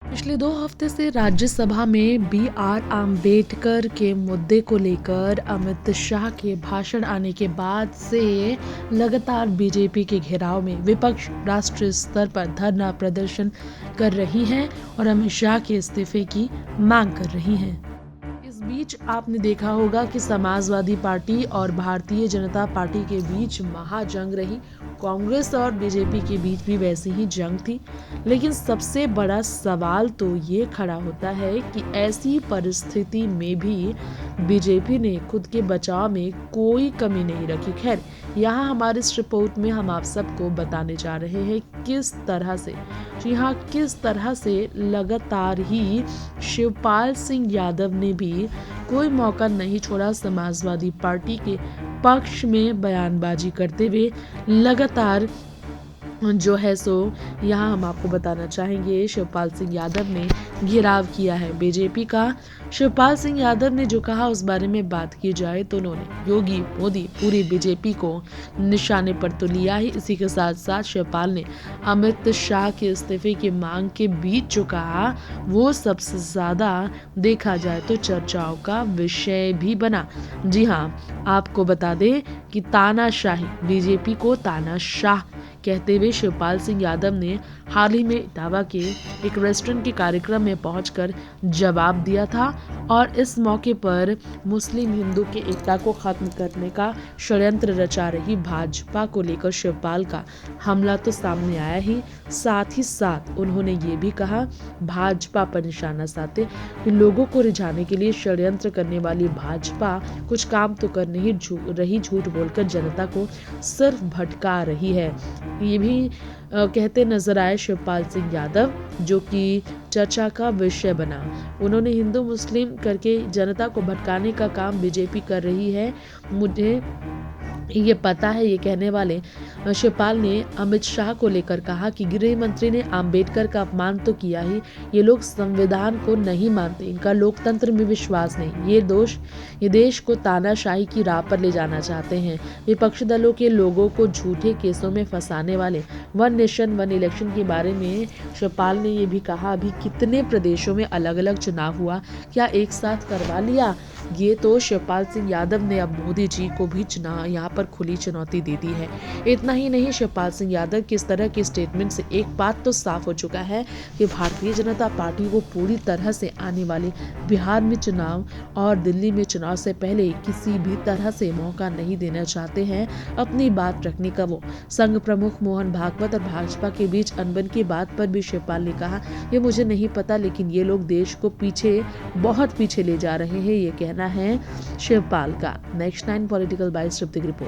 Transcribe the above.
पिछले 2 हफ्ते से राज्यसभा में बी.आर. आम्बेडकर के मुद्दे को लेकर अमित शाह के भाषण आने के बाद से लगातार बीजेपी के घेराव में विपक्ष राष्ट्रीय स्तर पर धरना प्रदर्शन कर रही है और अमित शाह के इस्तीफे की मांग कर रही है। इस बीच आपने देखा होगा कि समाजवादी पार्टी और भारतीय जनता पार्टी के बीच महाजंग रही। कांग्रेस और बीजेपी के बीच भी वैसी ही जंग थी। लेकिन सबसे बड़ा सवाल तो ये खड़ा होता है कि ऐसी परिस्थिति में भी बीजेपी ने खुद के बचाव में कोई कमी नहीं रखी। खैर, यहाँ हमारे इस रिपोर्ट में हम आप सबको बताने जा रहे हैं किस तरह से, जी हाँ, किस तरह से लगातार ही शिवपाल सिंह यादव ने भी कोई मौका नहीं छोड़ा समाजवादी पार्टी के पक्ष में बयानबाजी करते हुए लगातार जो है सो यहाँ हम आपको बताना चाहेंगे शिवपाल सिंह यादव ने घेराव किया है बीजेपी का। शिवपाल सिंह यादव ने जो कहा उस बारे में बात की जाए तो उन्होंने योगी मोदी पूरी बीजेपी को निशाने पर तो लिया ही। इसी के साथ साथ शिवपाल ने अमित शाह के इस्तीफे की मांग के बीच जो कहा वो सबसे ज्यादा देखा जाए तो चर्चाओं का विषय भी बना। जी हाँ, आपको बता दें कि तानाशाही, बीजेपी को तानाशाह कहते हुए शिवपाल सिंह यादव ने हाल ही में इटावा के एक रेस्टोरेंट के कार्यक्रम में पहुंचकर जवाब दिया था और इस मौके पर मुस्लिम हिंदू के एकता को खत्म करने का षड्यंत्र रचा रही भाजपा को लेकर शिवपाल का हमला तो सामने आया ही, साथ ही साथ उन्होंने ये भी कहा भाजपा पर निशाना साधते कि लोगों को रिझाने के लिए षड्यंत्र करने वाली भाजपा कुछ काम तो कर नहीं रही, झूठ बोलकर जनता को सिर्फ भटका रही है। ये भी कहते नजर आए शिवपाल सिंह यादव, जो कि चर्चा का विषय बना। उन्होंने हिंदू मुस्लिम करके जनता को भटकाने का काम बीजेपी कर रही है, मुझे ये पता है। ये कहने वाले शिवपाल ने अमित शाह को लेकर कहा कि गृह मंत्री ने आम्बेडकर का अपमान तो किया ही, ये लोग संविधान को नहीं मानते, इनका लोकतंत्र में विश्वास नहीं, ये देश को तानाशाही की राह पर ले जाना चाहते हैं। विपक्षी दलों के लोगों को झूठे केसों में फंसाने वाले वन नेशन वन इलेक्शन के बारे में शिवपाल ने ये भी कहा अभी कितने प्रदेशों में अलग अलग चुनाव हुआ, क्या एक साथ करवा लिया। ये तो शिवपाल सिंह यादव ने अब मोदी जी को भी यहाँ पर खुली चुनौती दे दी है। इतना ही नहीं, शिवपाल सिंह यादव की इस तरह के स्टेटमेंट से एक बात तो साफ हो चुका है कि भारतीय जनता पार्टी को पूरी तरह से आने वाले बिहार में चुनाव और दिल्ली में चुनाव से पहले किसी भी तरह से मौका नहीं देना चाहते हैं अपनी बात रखने का। वो संघ प्रमुख मोहन भागवत और भाजपा के बीच अनबन की बात पर भी शिवपाल ने कहा ये मुझे नहीं पता, लेकिन ये लोग देश को पीछे, बहुत पीछे ले जा रहे हैं, ये कहना है शिवपाल का। Next 9 political bytes report.